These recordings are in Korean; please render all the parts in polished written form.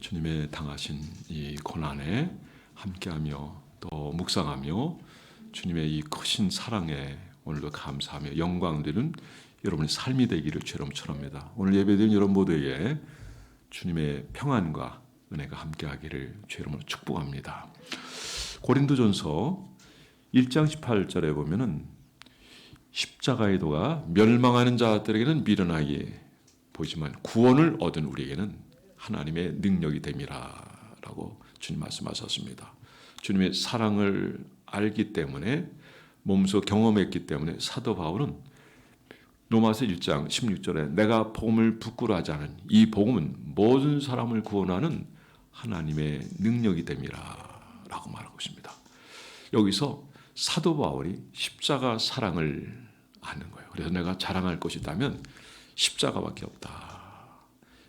주님의 당하신 이 고난에 함께하며 또 묵상하며 주님의 이 크신 사랑에 오늘도 감사하며 영광 드리는 여러분의 삶이 되기를 주로 축원합니다. 오늘 예배드린 여러분 모두에게 주님의 평안과 은혜가 함께하기를 주로 축복합니다. 고린도전서 1장 18절에 보면은 십자가의 도가 멸망하는 자들에게는 미련하게 보이지만 구원을 얻은 우리에게는 하나님의 능력이 됨이라라고 주님 말씀하셨습니다. 주님의 사랑을 알기 때문에 몸소 경험했기 때문에 사도 바울은 로마서 1장 16절에 내가 복음을 부끄러워하지 않은 이 복음은 모든 사람을 구원하는 하나님의 능력이 됨이라라고 말하고 있습니다. 여기서 사도 바울이 십자가 사랑을 아는 거예요. 그래서 내가 자랑할 것이 있다면 십자가밖에 없다.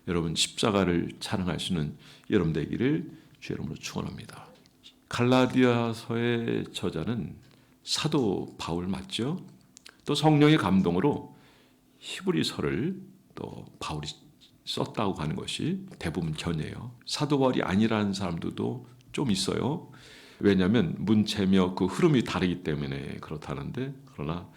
여러분 십자가를 자랑할 수 있는 여러분 되기를 주의 이름으로 축원합니다. 갈라디아서의 저자는 사도 바울 맞죠? 또 성령의 감동으로 히브리서를 또 바울이 썼다고 하는 것이 대부분 견해예요. 사도 바울이 아니라는 사람들도 좀 있어요. 왜냐하면 문체며 그 흐름이 다르기 때문에 그렇다는데, 그러나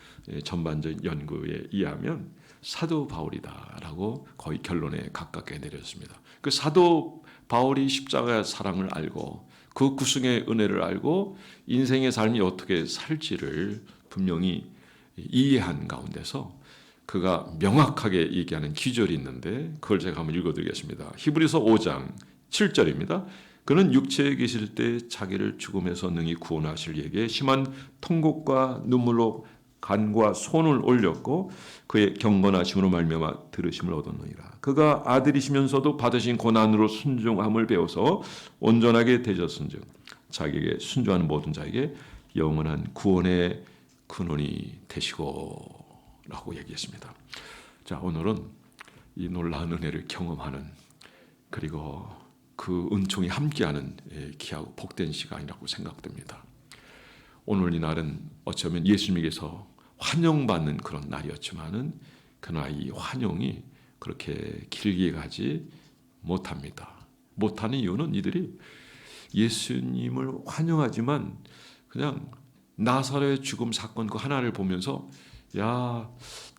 전반적인 연구에 의하면 사도 바울이다라고 거의 결론에 가깝게 내렸습니다. 그 사도 바울이 십자가의 사랑을 알고 그 구속의 은혜를 알고 인생의 삶이 어떻게 살지를 분명히 이해한 가운데서 그가 명확하게 얘기하는 기절이 있는데 그걸 제가 한번 읽어드리겠습니다. 히브리서 5장 7절입니다. 그는 육체에 계실 때 자기를 죽음에서 능히 구원하실 이에게 심한 통곡과 눈물로 간과 손을 올렸고 그의 경건하심으로 말미암아 들으심을 얻었느니라. 그가 아들이시면서도 받으신 고난으로 순종함을 배워서 온전하게 되셨은즉 자기에게 순종하는 모든 자에게 영원한 구원의 근원이 되시고 라고 얘기했습니다. 자, 오늘은 이 놀라운 은혜를 경험하는, 그리고 그 은총이 함께하는 귀하고 복된 시간이라고 생각됩니다. 오늘 이 날은 어쩌면 예수님에게서 환영받는 그런 날이었지만은 그러나 이 환영이 그렇게 길게 가지 못합니다. 못하는 이유는 이들이 예수님을 환영하지만 그냥 나사렛의 죽음 사건 그 하나를 보면서 야,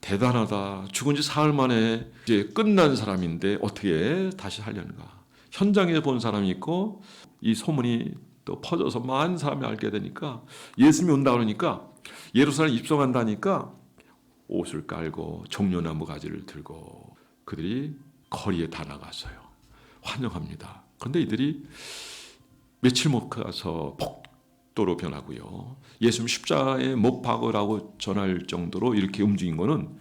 대단하다. 죽은 지 사흘 만에 이제 끝난 사람인데 어떻게 다시 살려는가. 현장에 본 사람이 있고 이 소문이 또 퍼져서 많은 사람이 알게 되니까 예수님이 온다 그러니까 예루살렘 입성한다니까 옷을 깔고 종려나무 가지를 들고 그들이 거리에 다 나갔어요. 환영합니다. 그런데 이들이 며칠 못 가서 폭도로 변하고요. 예수님 십자가에 못 박으라고 전할 정도로 이렇게 움직인 거는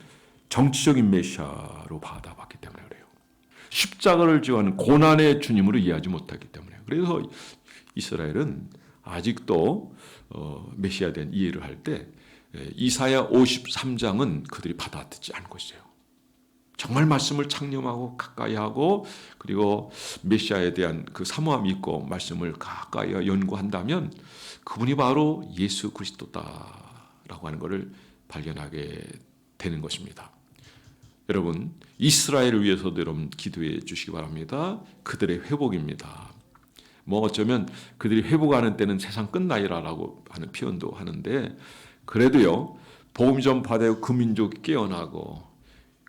정치적인 메시아로 받아봤기 때문에 그래요. 십자가를 지어하는 고난의 주님으로 이해하지 못하기 때문에. 그래서 이스라엘은 아직도 메시아에 대한 이해를 할 때 이사야 53장은 그들이 받아듣지 않고 있어요. 정말 말씀을 창념하고 가까이 하고 그리고 메시아에 대한 그 사모함이 있고 말씀을 가까이 연구한다면 그분이 바로 예수 그리스도다라고 하는 것을 발견하게 되는 것입니다. 여러분, 이스라엘을 위해서도 여러분 기도해 주시기 바랍니다. 그들의 회복입니다. 뭐 어쩌면 그들이 회복하는 때는 세상 끝나이라고 하는 표현도 하는데 그래도요, 복음 전파되고 그 민족이 깨어나고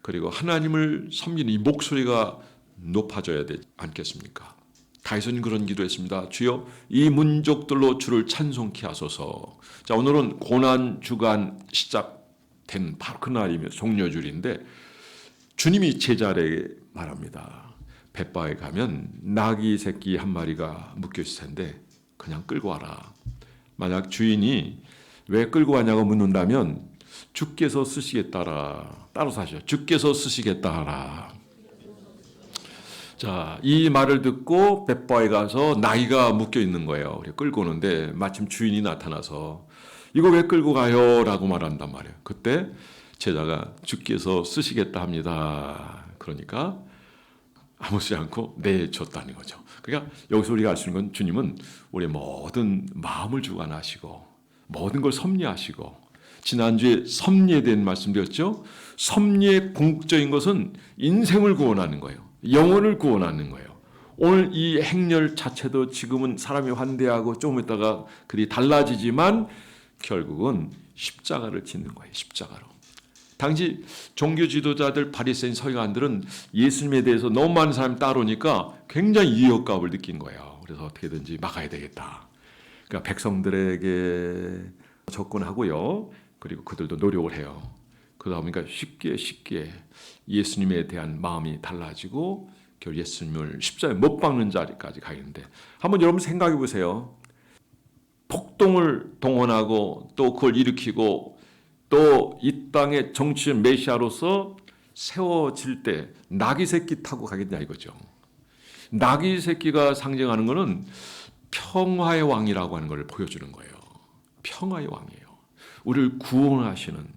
그리고 하나님을 섬기는 이 목소리가 높아져야 되지 않겠습니까? 다윗은 그런 기도했습니다. 주여 이 민족들로 주를 찬송케 하소서. 자, 오늘은 고난 주간 시작된 바로 그날이며 종료줄인데 주님이 제자에게 말합니다. 벳바에 가면 나귀 새끼 한 마리가 묶여 있을 텐데 그냥 끌고 와라. 만약 주인이 왜 끌고 왔냐고 묻는다면 주께서 쓰시겠다라. 따라서 하시죠. 주께서 쓰시겠다 하라. 자, 이 말을 듣고 벳바에 가서 나귀가 묶여 있는 거예요. 끌고 오는데 마침 주인이 나타나서 이거 왜 끌고 가요? 라고 말한단 말이에요. 그때 제자가 주께서 쓰시겠다 합니다. 그러니까 아무렇지 않고 내줬다는 거죠. 그러니까 여기서 우리가 알 수 있는 건 주님은 우리의 모든 마음을 주관하시고 모든 걸 섭리하시고, 지난주에 섭리에 대한 말씀드렸죠. 섭리의 궁극적인 것은 인생을 구원하는 거예요. 영혼을 구원하는 거예요. 오늘 이 행렬 자체도 지금은 사람이 환대하고 좀 있다가 그리 달라지지만 결국은 십자가를 짓는 거예요. 십자가로. 당시 종교 지도자들 바리새인 서기관들은 예수님에 대해서 너무 많은 사람이 따르니까 굉장히 위협감을 느낀 거예요. 그래서 어떻게든지 막아야 되겠다. 그러니까 백성들에게 접근하고요. 그리고 그들도 노력을 해요. 그러다 보니까 쉽게 예수님에 대한 마음이 달라지고 결국 예수님을 십자가에 못 박는 자리까지 가겠는데 한번 여러분 생각해 보세요. 폭동을 동원하고 또 그걸 일으키고 또 이 땅의 정치인 메시아로서 세워질 때 나귀 새끼 타고 가겠냐 이거죠. 나귀 새끼가 상징하는 것은 평화의 왕이라고 하는 걸 보여주는 거예요. 평화의 왕이에요. 우리를 구원하시는,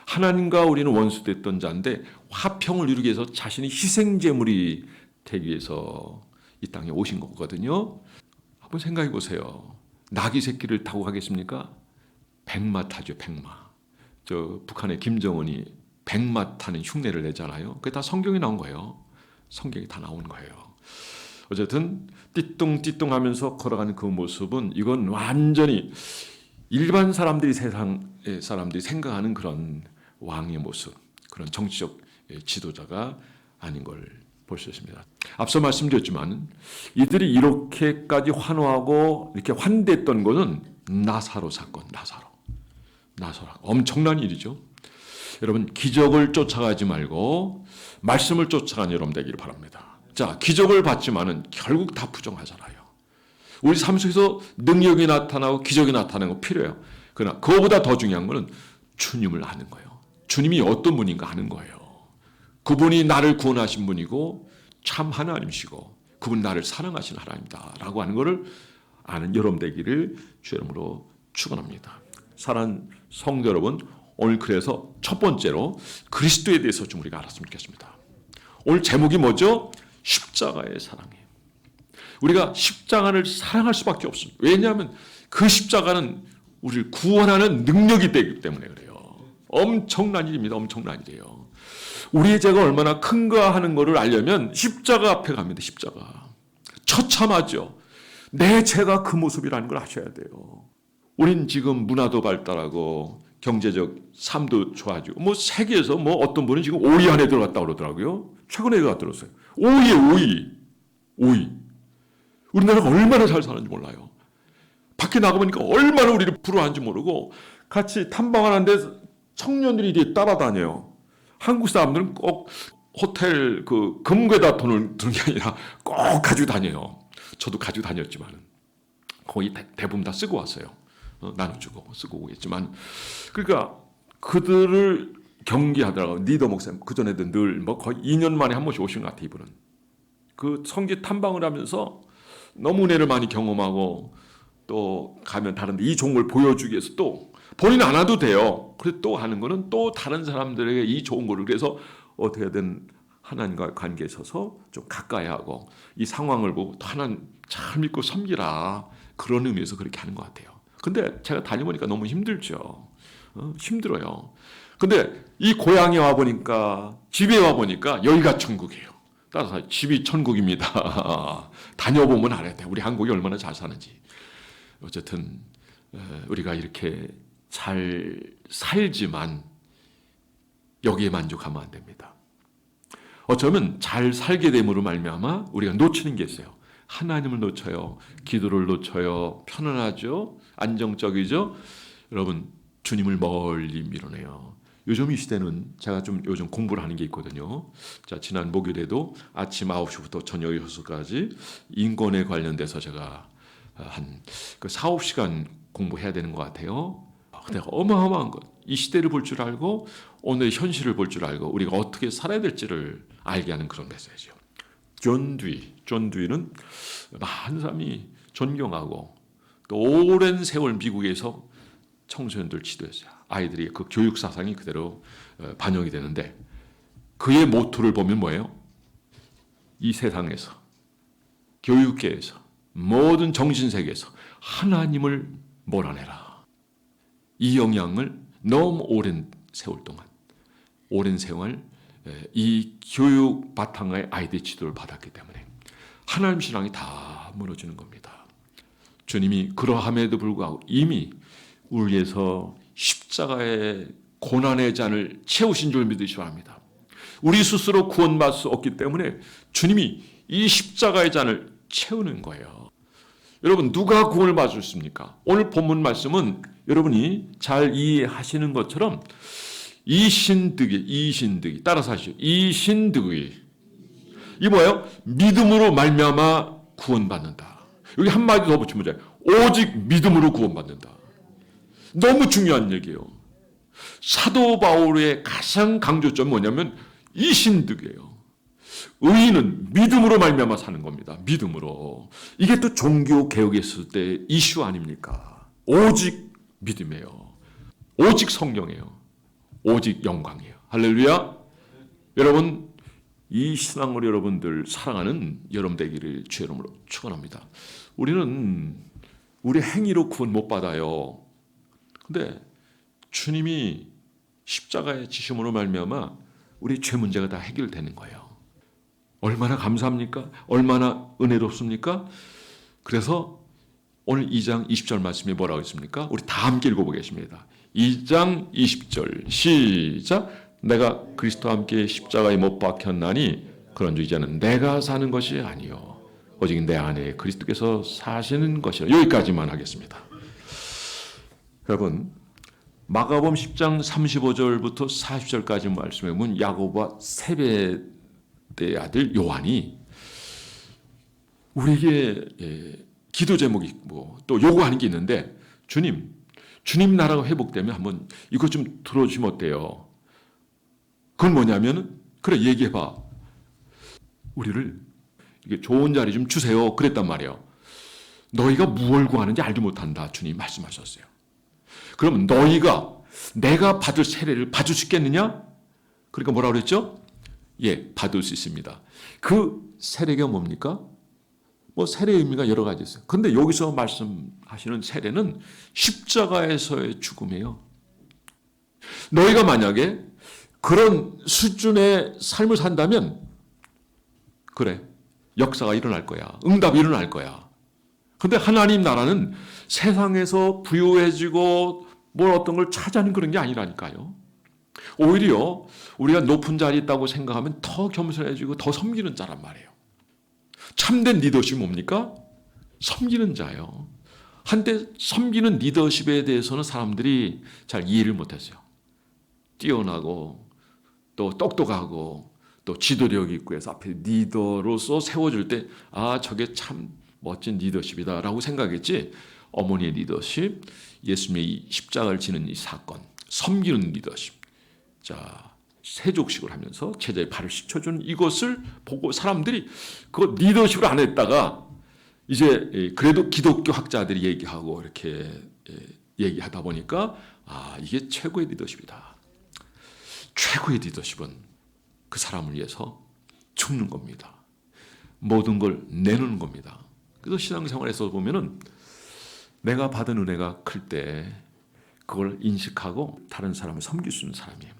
하나님과 우리는 원수됐던 자인데 화평을 이루기 위해서 자신이 희생제물이 되기 위해서 이 땅에 오신 거거든요. 한번 생각해 보세요. 나귀 새끼를 타고 가겠습니까? 백마 타죠. 백마. 저 북한의 김정은이 백마 타는 흉내를 내잖아요. 그게 다 성경에 나온 거예요. 성경에 다 나온 거예요. 어쨌든 띠뚱띠뚱하면서 걸어가는 그 모습은 이건 완전히 일반 사람들이 세상의 사람들이 생각하는 그런 왕의 모습, 그런 정치적 지도자가 아닌 걸 볼 수 있습니다. 앞서 말씀드렸지만 이들이 이렇게까지 환호하고 이렇게 환대했던 것은 나사로 사건, 나사로 엄청난 일이죠. 여러분 기적을 쫓아가지 말고 말씀을 쫓아가는 여러분 되기를 바랍니다. 자, 기적을 받지만은 결국 다 부정하잖아요. 우리 삶 속에서 능력이 나타나고 기적이 나타나는 거 필요해요. 그러나 그거보다 더 중요한 것은 주님을 아는 거예요. 주님이 어떤 분인가 아는 거예요. 그분이 나를 구원하신 분이고 참 하나님이시고 그분 나를 사랑하신 하나님이다 라고 하는 것을 아는 여러분 되기를 주 이름으로 축원합니다. 사랑하는 성도 여러분, 오늘 그래서 첫 번째로 그리스도에 대해서 좀 우리가 알았으면 좋겠습니다. 오늘 제목이 뭐죠? 십자가의 사랑이에요. 우리가 십자가를 사랑할 수밖에 없습니다. 왜냐하면 그 십자가는 우리를 구원하는 능력이 되기 때문에 그래요. 엄청난 일입니다. 엄청난 일이에요. 우리의 죄가 얼마나 큰가 하는 것을 알려면 십자가 앞에 갑니다. 십자가. 처참하죠. 내 죄가 그 모습이라는 걸 아셔야 돼요. 우린 지금 문화도 발달하고 경제적 삶도 좋아지고 뭐 세계에서 뭐 어떤 분은 지금 5위 안에 들어갔다고 그러더라고요. 최근에 들었어요. 5위에 5위. 우리나라가 얼마나 잘 사는지 몰라요. 밖에 나가보니까 얼마나 우리를 부러워하는지 모르고 같이 탐방하는데 청년들이 이제 따라다녀요. 한국 사람들은 꼭 호텔 그 금괴다 돈을 드는 게 아니라 꼭 가지고 다녀요. 저도 가지고 다녔지만 거의 대부분 다 쓰고 왔어요. 나눠주고 쓰고 오겠지만 그러니까 그들을 경계하더라고요. 니더 목사님 그전에도 늘 뭐 거의 2년 만에 한 번씩 오신 것 같아요. 이분은 그 성지 탐방을 하면서 너무 은혜를 많이 경험하고 또 가면 다른데 이 종을 보여주기 위해서 또 본인 안 와도 돼요. 그래서 또 하는 거는 또 다른 사람들에게 이 좋은 거를 그래서 어떻게든 하나님과의 관계에 있어서 좀 가까이 하고 이 상황을 보고 또 하나님 잘 믿고 섬기라 그런 의미에서 그렇게 하는 것 같아요. 근데 제가 다녀보니까 너무 힘들죠. 힘들어요. 근데 이 고향에 와보니까 집에 와보니까 여기가 천국이에요. 따라서 집이 천국입니다. 다녀보면 알아야 돼. 우리 한국이 얼마나 잘 사는지. 어쨌든 우리가 이렇게 잘 살지만 여기에 만족하면 안 됩니다. 어쩌면 잘 살게 됨으로 말미암아 우리가 놓치는 게 있어요. 하나님을 놓쳐요. 기도를 놓쳐요. 편안하죠. 안정적이죠. 여러분 주님을 멀리 밀어내요. 요즘 이 시대는 제가 좀 요즘 공부를 하는 게 있거든요. 자, 지난 목요일에도 아침 9시부터 저녁 6시까지 인권에 관련돼서 제가 한 4-5시간 공부해야 되는 것 같아요. 근데 어마어마한 것. 이 시대를 볼 줄 알고 오늘의 현실을 볼 줄 알고 우리가 어떻게 살아야 될지를 알게 하는 그런 메시지죠. 존 듀이는 많은 사람이 존경하고 또 오랜 세월 미국에서 청소년들 지도했어요. 아이들이 그 교육 사상이 그대로 반영이 되는데 그의 모토를 보면 뭐예요? 이 세상에서 교육계에서 모든 정신세계에서 하나님을 몰아내라. 이 영향을 너무 오랜 세월 동안 오랜 세월 이 교육 바탕의 아이들 지도를 받았기 때문에 하나님 신앙이 다 무너지는 겁니다. 주님이 그러함에도 불구하고 이미 우리 위해서 십자가의 고난의 잔을 채우신 줄 믿으시기 바랍니다. 우리 스스로 구원받을 수 없기 때문에 주님이 이 십자가의 잔을 채우는 거예요. 여러분, 누가 구원을 받을 수 있습니까? 오늘 본문 말씀은 여러분이 잘 이해하시는 것처럼 이신득이 따라서 하시죠. 이신득이 이 뭐예요? 믿음으로 말미암아 구원받는다. 여기 한마디 더 붙이면 돼요. 오직 믿음으로 구원받는다. 너무 중요한 얘기예요. 사도 바울의 가장 강조점이 뭐냐면 이신득이에요. 의인은 믿음으로 말미암아 사는 겁니다. 믿음으로. 이게 또 종교 개혁에 있을 때 이슈 아닙니까? 오직 믿음이에요. 오직 성령이에요. 오직 영광이에요. 할렐루야. 여러분, 이 신앙을 여러분들 사랑하는 여러분 되기를 주의 이름으로 축원합니다. 우리는 우리 행위로 구원 못 받아요. 근데 주님이 십자가의 지심으로 말미암아 우리 죄 문제가 다 해결되는 거예요. 얼마나 감사합니까? 얼마나 은혜롭습니까? 그래서 오늘 2장 20절 말씀이 뭐라고 있습니까? 우리 다 함께 읽어보겠습니다. 2장 20절 시작. 내가 그리스도와 함께 십자가에 못 박혔나니 그런즉 이제는 내가 사는 것이 아니요 오직 내 안에 그리스도께서 사시는 것이라. 여기까지만 하겠습니다. 여러분, 마가복음 10장 35절부터 40절까지 말씀해 보면 야고보와 세베대의 아들 요한이 우리에게 기도 제목이 있고 또 요구하는 게 있는데, 주님 나라가 회복되면 한번 이것 좀 들어주시면 어때요? 그건 뭐냐면, 그래 얘기해봐. 우리를 이게 좋은 자리 좀 주세요. 그랬단 말이에요. 너희가 무엇을 구하는지 알지 못한다. 주님 말씀하셨어요. 그럼 너희가 내가 받을 세례를 받을 수 있겠느냐? 그러니까 뭐라고 그랬죠? 예, 받을 수 있습니다. 그 세례가 뭡니까? 뭐 세례의 의미가 여러 가지 있어요. 그런데 여기서 말씀하시는 세례는 십자가에서의 죽음이에요. 너희가 만약에 그런 수준의 삶을 산다면 그래, 역사가 일어날 거야. 응답이 일어날 거야. 그런데 하나님 나라는 세상에서 부유해지고 뭘 어떤 걸 차지하는 그런 게 아니라니까요. 오히려 우리가 높은 자리에 있다고 생각하면 더 겸손해지고 더 섬기는 자란 말이에요. 참된 리더십이 뭡니까? 섬기는 자예요. 한때 섬기는 리더십에 대해서는 사람들이 잘 이해를 못했어요. 뛰어나고 또 똑똑하고 또 지도력이 있고 해서 앞에 리더로서 세워줄 때 저게 참 멋진 리더십이다라고 생각했지, 어머니의 리더십, 예수님의 이 십자가를 지는 이 사건, 섬기는 리더십, 자 세족식을 하면서 제자의 발을 씻겨주는 이것을 보고 사람들이 그 리더십을 안 했다가 이제 그래도 기독교 학자들이 얘기하고 이렇게 얘기하다 보니까 이게 최고의 리더십이다. 최고의 리더십은 그 사람을 위해서 죽는 겁니다. 모든 걸 내놓는 겁니다. 그래서 신앙생활에서 보면은 내가 받은 은혜가 클 때 그걸 인식하고 다른 사람을 섬길 수 있는 사람이에요.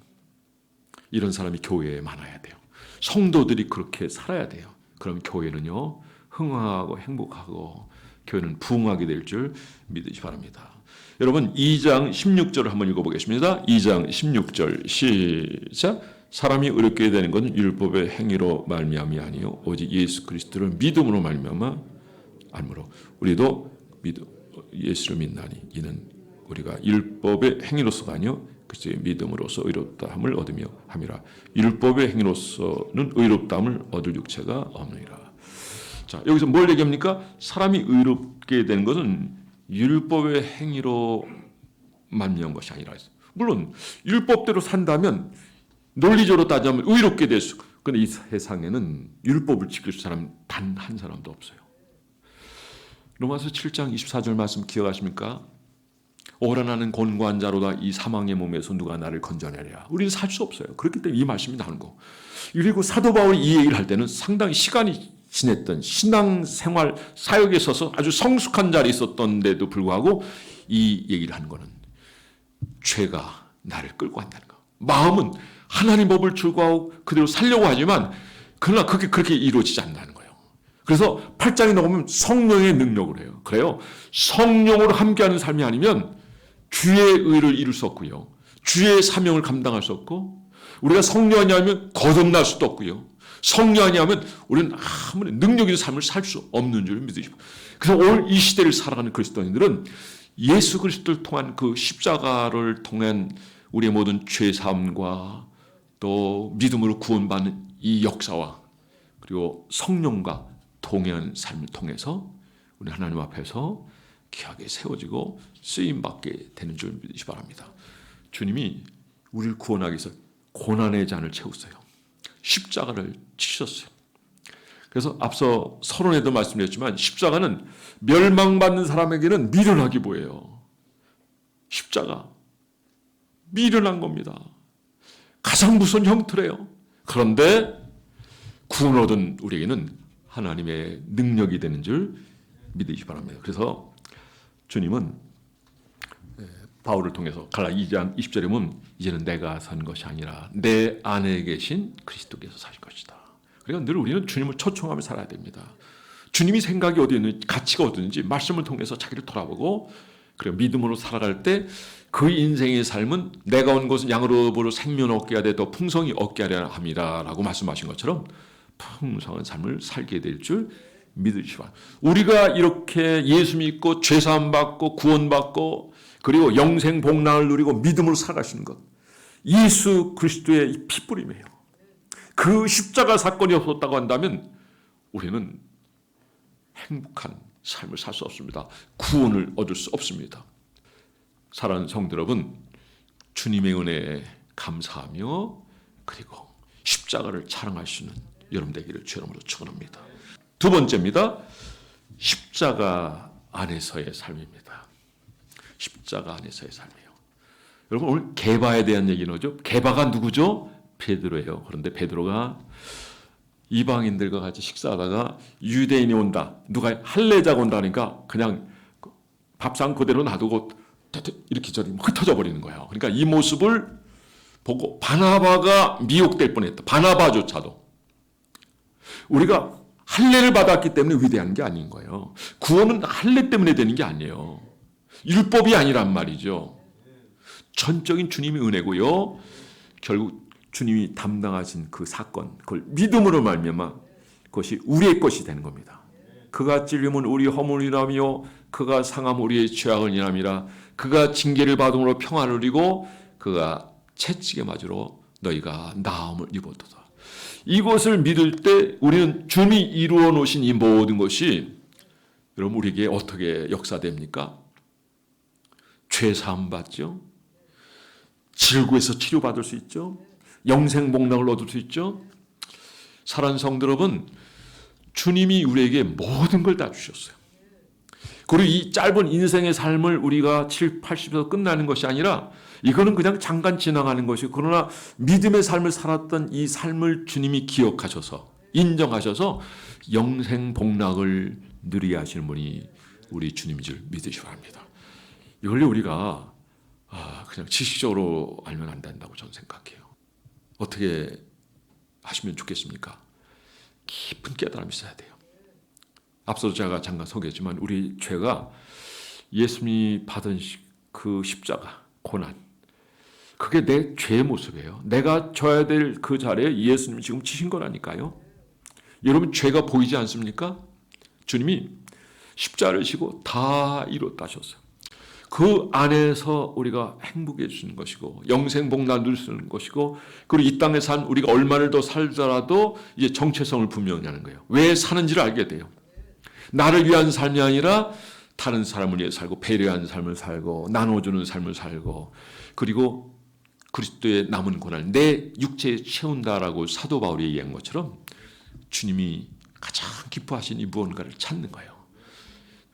이런 사람이 교회에 많아야 돼요. 성도들이 그렇게 살아야 돼요. 그럼 교회는요 흥황하고 행복하고 교회는 부흥하게 될 줄 믿으시 바랍니다. 여러분 2장 16절을 한번 읽어보겠습니다. 2장 16절 시작. 사람이 의롭게 되는 것은 율법의 행위로 말미암이 아니요 오직 예수 그리스도를 믿음으로 말미암아 알므로 우리도 예수를 믿나니 이는 우리가 율법의 행위로서가 아니요 그리스도의 믿음으로서 의롭다함을 얻으며 함이라. 율법의 행위로서는 의롭다함을 얻을 육체가 없느니라. 자, 여기서 뭘 얘기합니까? 사람이 의롭게 되는 것은 율법의 행위로 말미암은 것이 아니라. 물론 율법대로 산다면 논리적으로 따지면 의롭게 될 수. 그런데 이 세상에는 율법을 지킬 사람 단 한 사람도 없어요. 로마서 7장 24절 말씀 기억하십니까? 오라 나는 곤고한 자로다 이 사망의 몸에서 누가 나를 건져내랴. 우리는 살 수 없어요. 그렇기 때문에 이 말씀이 나오는 거. 그리고 사도 바울이 이 얘기를 할 때는 상당히 시간이 지냈던 신앙생활 사역에 있어서 아주 성숙한 자리에 있었던데도 불구하고 이 얘기를 하는 거는 죄가 나를 끌고 간다는 거. 마음은 하나님 법을 추구하고 그대로 살려고 하지만 그러나 그게 그렇게 이루어지지 않는다는 거예요. 그래서 8장에 나오면 성령의 능력을 해요. 그래요. 성령으로 함께하는 삶이 아니면 주의 의를 이룰 수 없고요. 주의 사명을 감당할 수 없고, 우리가 성령 아니하면 거듭날 수도 없고요. 성령 아니하면 우리는 아무리 능력 있는 삶을 살 수 없는 줄 믿으시고. 그래서 오늘 이 시대를 살아가는 그리스도인들은 예수 그리스도를 통한 그 십자가를 통한 우리의 모든 죄 사함과 또 믿음으로 구원받는 이 역사와 그리고 성령과 동행하는 삶을 통해서 우리 하나님 앞에서 귀하게 세워지고 쓰임받게 되는 줄 믿으시 바랍니다. 주님이 우리를 구원하기 위해서 고난의 잔을 채우세요. 십자가를 치셨어요. 그래서 앞서 서론에도 말씀드렸지만 십자가는 멸망받는 사람에게는 미련하게 보여요. 십자가 미련한 겁니다. 가장 무서운 형태래요. 그런데 구원 얻은 우리에게는 하나님의 능력이 되는 줄 믿으시기 바랍니다. 그래서 주님은 바울을 통해서 갈라 2장 20절에 보면 이제는 내가 산 것이 아니라 내 안에 계신 그리스도께서 사실 것이다. 그러니까 늘 우리는 주님을 초청하며 살아야 됩니다. 주님이 생각이 어디 있는지, 가치가 어디 있는지 말씀을 통해서 자기를 돌아보고 그리고 믿음으로 살아갈 때 그 인생의 삶은 내가 온 것은 양으로 보러 생명 얻게 하되 더 풍성히 얻게 하려 함이라 라고 말씀하신 것처럼 풍성한 삶을 살게 될 줄 믿으시기 바랍니다. 우리가 이렇게 예수 믿고 죄사함 받고 구원받고 그리고 영생 복락을 누리고 믿음으로 살아가시는 것, 예수 그리스도의 피뿌림이에요. 그 십자가 사건이 없었다고 한다면 우리는 행복한 삶을 살 수 없습니다. 구원을 얻을 수 없습니다. 사랑하는 성도 여러분, 주님의 은혜에 감사하며 그리고 십자가를 자랑할 수 있는 여러분 되기를 주의 이름으로 축원합니다. 두 번째입니다. 십자가 안에서의 삶입니다. 십자가 안에서의 삶이에요. 여러분 오늘 게바에 대한 얘기는 뭐죠? 게바가 누구죠? 베드로예요. 그런데 베드로가 이방인들과 같이 식사하다가 유대인이 온다, 누가 할례자가 온다니까 그냥 밥상 그대로 놔두고 이렇게 저리 흩어져 버리는 거예요. 그러니까 이 모습을 보고 바나바가 미혹될 뻔했다. 바나바조차도. 우리가 할례를 받았기 때문에 위대한 게 아닌 거예요. 구원은 할례 때문에 되는 게 아니에요. 율법이 아니란 말이죠. 전적인 주님의 은혜고요. 결국 주님이 담당하신 그 사건, 그걸 믿음으로 말미암아 그것이 우리의 것이 되는 겁니다. 그가 찔림은 우리 허물이라며 그가 상함 우리의 죄악을 인함이라. 그가 징계를 받음으로 평안을 누리고 그가 채찍에 맞으러 너희가 나음을 입었도다. 이것을 믿을 때 우리는 주님이 이루어 놓으신 이 모든 것이 여러분 우리에게 어떻게 역사됩니까? 죄 사함 받죠. 질고에서 치료받을 수 있죠. 영생 복락을 얻을 수 있죠. 사랑하는 성도 여러분, 주님이 우리에게 모든 걸 다 주셨어요. 그리고 이 짧은 인생의 삶을 우리가 7, 80에서 끝나는 것이 아니라 이거는 그냥 잠깐 지나가는 것이고, 그러나 믿음의 삶을 살았던 이 삶을 주님이 기억하셔서 인정하셔서 영생 복락을 누리게 하시는 분이 우리 주님인 줄 믿으시기 바랍니다. 이걸 우리가 그냥 지식적으로 알면 안 된다고 저는 생각해요. 어떻게 하시면 좋겠습니까? 깊은 깨달음이 있어야 돼요. 앞서 제가 잠깐 소개했지만 우리 죄가 예수님이 받은 그 십자가 고난, 그게 내 죄의 모습이에요. 내가 져야 될 그 자리에 예수님이 지금 지신 거라니까요. 여러분 죄가 보이지 않습니까? 주님이 십자가를 지고 다 이뤘다 하셨어요. 그 안에서 우리가 행복해 주시는 것이고 영생 복락 누릴 수 있는 것이고, 그리고 이 땅에 산 우리가 얼마를 더 살더라도 이제 정체성을 분명히 하는 거예요. 왜 사는지를 알게 돼요. 나를 위한 삶이 아니라 다른 사람을 위해 살고 배려하는 삶을 살고 나눠주는 삶을 살고, 그리고 그리스도의 남은 고난을 내 육체에 채운다라고 사도 바울이 얘기한 것처럼 주님이 가장 기뻐하신 이 무언가를 찾는 거예요.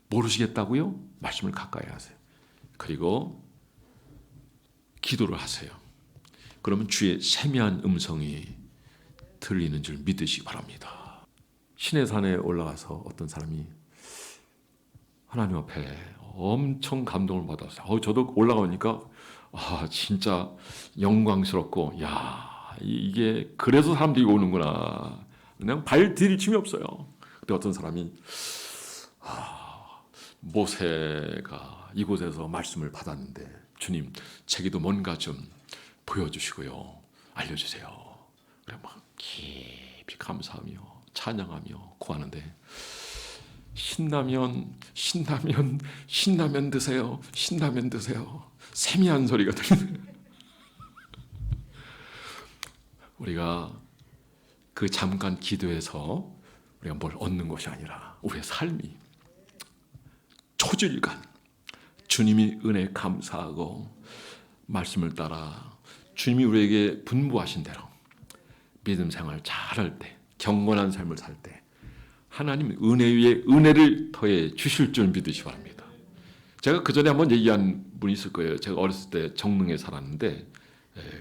모르시겠다고요? 말씀을 가까이 하세요. 그리고 기도를 하세요. 그러면 주의 세미한 음성이 들리는 줄 믿으시기 바랍니다. 신의 산에 올라가서 어떤 사람이 하나님 앞에 엄청 감동을 받았어요. 저도 올라가니까 진짜 영광스럽고, 이게 그래서 사람들이 오는구나. 그냥 발 들이침이 없어요. 그때 어떤 사람이 모세가 이곳에서 말씀을 받았는데 주님 제게도 뭔가 좀 보여주시고요. 알려주세요. 그래 막 깊이 감사하며 찬양하며 구하는데 신라면 드세요. 신라면 드세요. 세미한 소리가 들리네. 우리가 그 잠깐 기도해서 우리가 뭘 얻는 것이 아니라 우리의 삶이 초질간 주님이 은혜 감사하고 말씀을 따라 주님이 우리에게 분부하신 대로 믿음 생활 잘할 때, 경건한 삶을 살 때 하나님 은혜 위에 은혜를 더해 주실 줄 믿으시 바랍니다. 제가 그 전에 한번 얘기한 분이 있을 거예요. 제가 어렸을 때 정릉에 살았는데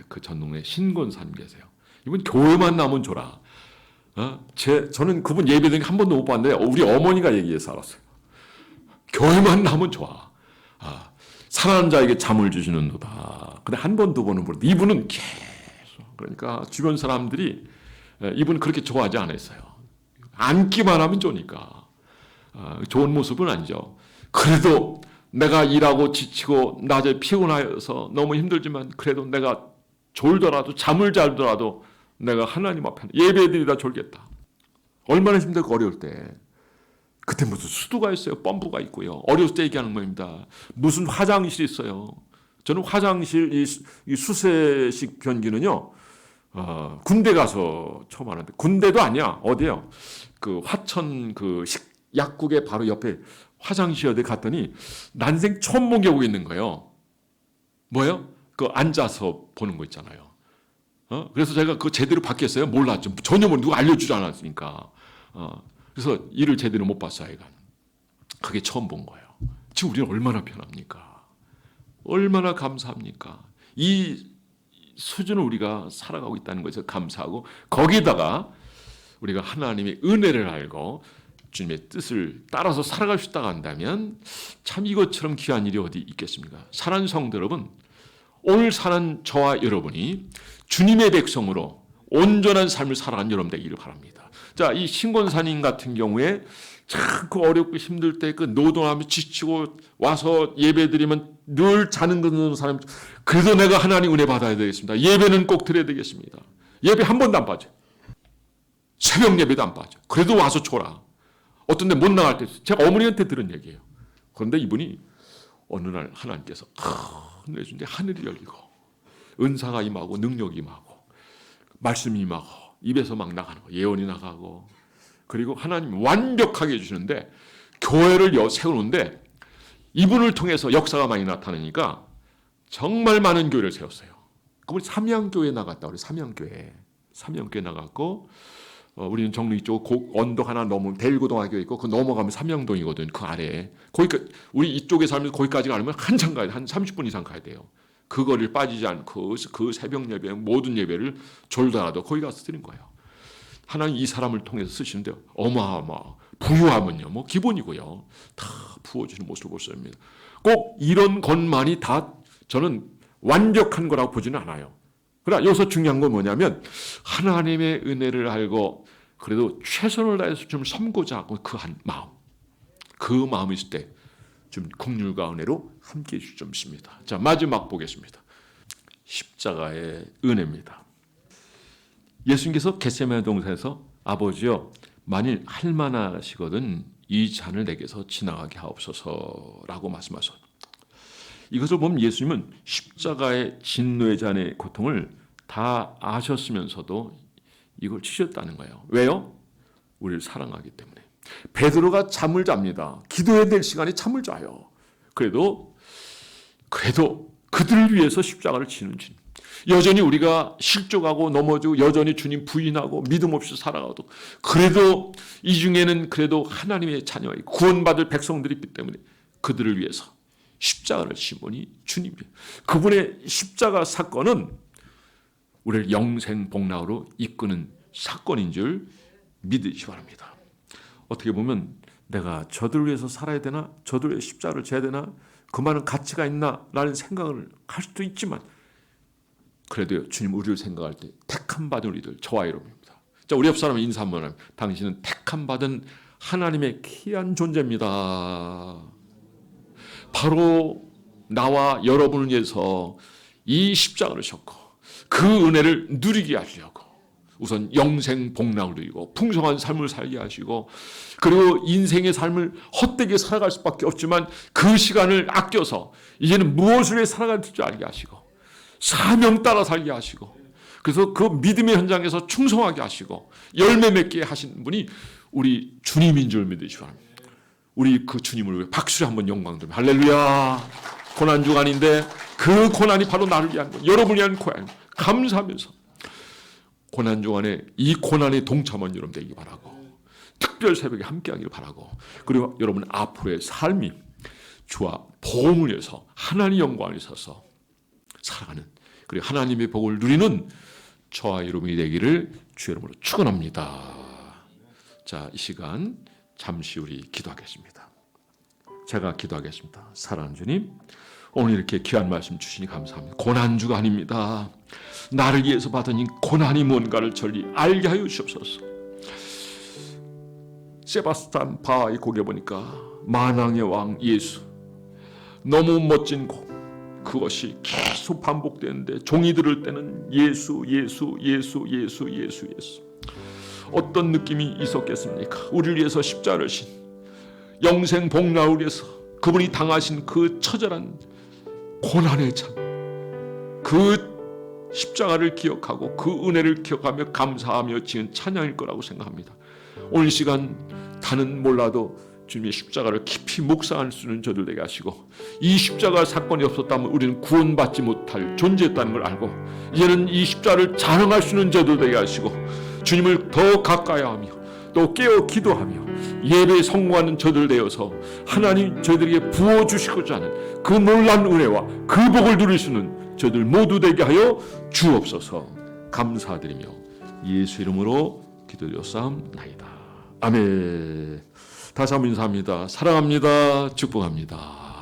그 전릉에 신곤사님 계세요. 이분 교회만 나면 줘라. 저는 그분 예배드린 한 번도 못 봤는데 우리 어머니가 얘기해서 알았어요. 교회만 나면 좋아. 살아난 자에게 잠을 주시는도다. 근데 한 번, 두 번은 모르는데 이분은 계속. 그러니까 주변 사람들이 이분 그렇게 좋아하지 않았어요. 앉기만 하면 좋으니까. 좋은 모습은 아니죠. 그래도 내가 일하고 지치고 낮에 피곤하여서 너무 힘들지만 그래도 내가 졸더라도 잠을 자더라도 내가 하나님 앞에 예배드리다 졸겠다. 얼마나 힘들고 어려울 때. 그때 무슨 수도가 있어요. 펌프가 있고요. 어렸을 때 얘기하는 겁니다. 무슨 화장실이 있어요. 저는 화장실 이 수세식 변기는요. 군대 가서 처음 하는데 군대도 아니야. 어디요? 그 화천 그 약국에 바로 옆에 화장실에 갔더니 난생 처음 본 게 오고 있는 거예요. 뭐예요? 그 앉아서 보는 거 있잖아요. 그래서 제가 그거 제대로 받겠어요? 몰랐죠. 전혀 누가 알려주지 않았으니까. 그래서 일을 제대로 못 봤어요, 아이가. 그게 처음 본 거예요. 지금 우리는 얼마나 편합니까? 얼마나 감사합니까? 이 수준을 우리가 살아가고 있다는 것에 감사하고 거기다가 우리가 하나님의 은혜를 알고 주님의 뜻을 따라서 살아갈 수 있다고 한다면 참 이것처럼 귀한 일이 어디 있겠습니까? 사랑하는 성도 여러분, 오늘 사는 저와 여러분이 주님의 백성으로 온전한 삶을 살아가는 여러분 되기를 바랍니다. 자, 이 신곤사님 같은 경우에 참 그 어렵고 힘들 때 그 노동하며 지치고 와서 예배드리면 늘 자는 그런 사람, 그래도 내가 하나님 은혜 받아야 되겠습니다. 예배는 꼭 드려야 되겠습니다. 예배 한 번도 안 빠져. 새벽 예배도 안 빠져. 그래도 와서 줘라. 어떤 데 못 나갈 때 제가 어머니한테 들은 얘기예요. 그런데 이분이 어느 날 하나님께서 큰 은혜 주는데 하늘이 열리고 은사가 임하고 능력이 임하고 말씀이 임하고 입에서 막 나가는 거, 예언이 나가고, 그리고 하나님 완벽하게 해주시는데 교회를 세우는데 이분을 통해서 역사가 많이 나타나니까 정말 많은 교회를 세웠어요. 그분이 삼양교회 나갔다. 우리 삼양교회 나갔고, 우리는 정릉 이쪽 언덕 하나 넘으면 대일고등학교 있고 그 넘어가면 삼양동이거든. 그 아래에 거기 우리 이쪽에 살면 거기까지 가려면 한참 가야 돼. 한 30분 이상 가야 돼요. 그 거리를 빠지지 않고 그 새벽 예배 모든 예배를 졸더라도 거기 가서 드린 거예요. 하나님 이 사람을 통해서 쓰시는데 어마어마 부유하면요 뭐 기본이고요. 다 부어주는 모습을 볼 수 있습니다. 꼭 이런 것만이 다 저는 완벽한 거라고 보지는 않아요. 그러나 여기서 중요한 건 뭐냐면 하나님의 은혜를 알고 그래도 최선을 다해서 좀 섬고자 하고 그 한 마음, 그 마음이 있을 때 좀 긍휼과 은혜로 함께해 주실 점 있습니다. 자, 마지막 보겠습니다. 십자가의 은혜입니다. 예수님께서 겟세마네 동산에서 아버지여 만일 할 만하시거든 이 잔을 내게서 지나가게 하옵소서라고 말씀하셨어요. 이것을 보면 예수님은 십자가의 진노의 잔의 고통을 다 아셨으면서도 이걸 치셨다는 거예요. 왜요? 우리를 사랑하기 때문에. 베드로가 잠을 잡니다. 기도해야 될 시간에 잠을 자요. 그래도 그들을 위해서 십자가를 치는 주님. 여전히 우리가 실족하고 넘어지고 여전히 주님 부인하고 믿음 없이 살아가도 그래도 이 중에는 그래도 하나님의 자녀의 구원받을 백성들이 있기 때문에 그들을 위해서 십자가를 심으니 주님이 그분의 십자가 사건은 우리를 영생 복락으로 이끄는 사건인 줄 믿으시기 바랍니다. 어떻게 보면 내가 저들을 위해서 살아야 되나? 저들을 위해 십자가를 져야 되나? 그 말은 가치가 있나? 라는 생각을 할 수도 있지만 그래도 주님 우리를 생각할 때 택함 받은 우리들 저와 여러분입니다. 자, 우리 옆 사람 인사 한번 하면 당신은 택함 받은 하나님의 귀한 존재입니다. 바로 나와 여러분을 위해서 이 십자가를 졌고 그 은혜를 누리게 하려고 우선 영생 복락을 누리고 풍성한 삶을 살게 하시고 그리고 인생의 삶을 헛되게 살아갈 수밖에 없지만 그 시간을 아껴서 이제는 무엇을 위해 살아갈 줄 알게 하시고 사명 따라 살게 하시고 그래서 그 믿음의 현장에서 충성하게 하시고 열매 맺게 하신 분이 우리 주님인 줄 믿으시기 바랍니다. 우리 그 주님을 위해 박수를 한번 영광 드립니다. 할렐루야. 고난 주간인데 그 고난이 바로 나를 위한 것, 여러분을 위한 고난 감사하면서 고난 주간에 이 고난에 동참한 여러분 되기 바라고 특별 새벽에 함께하기를 바라고 그리고 여러분 앞으로의 삶이 주와 복음을 위해서 하나님의 영광을 위해서 살아가는 그리고 하나님의 복을 누리는 저와 여러분이 되기를 주 이름으로 축원합니다. 자, 이 시간 잠시 우리 기도하겠습니다. 제가 기도하겠습니다. 사랑하는 주님, 오늘 이렇게 귀한 말씀 주시니 감사합니다. 고난주가 아닙니다. 나를 위해서 받은 이 고난이 뭔가를 전리 알게 하여 주옵소서. 세바스찬 바하의 곡에 보니까 만왕의 왕 예수, 너무 멋진 곡, 그것이 계속 반복되는데 종이 들을 때는 예수 예수 예수 예수 예수 예수. 어떤 느낌이 있었겠습니까? 우리를 위해서 십자가를 신 영생 복락을 위해서 그분이 당하신 그 처절한 고난의 참, 그 십자가를 기억하고 그 은혜를 기억하며 감사하며 지은 찬양일 거라고 생각합니다. 오늘 시간 다는 몰라도 주님의 십자가를 깊이 묵상할 수 있는 저들 되게 하시고 이 십자가 사건이 없었다면 우리는 구원받지 못할 존재였다는 걸 알고 이제는 이 십자가를 자랑할 수 있는 저들 되게 하시고 주님을 더 가까이 하며 또 깨어 기도하며 예배에 성공하는 저들 되어서 하나님 저희들에게 부어주시고자 하는 그 놀라운 은혜와 그 복을 누릴 수 있는 저들 모두 되게 하여 주옵소서. 감사드리며 예수 이름으로 기도드렸사옵나이다. 아멘. 다시 한번 인사합니다. 사랑합니다. 축복합니다.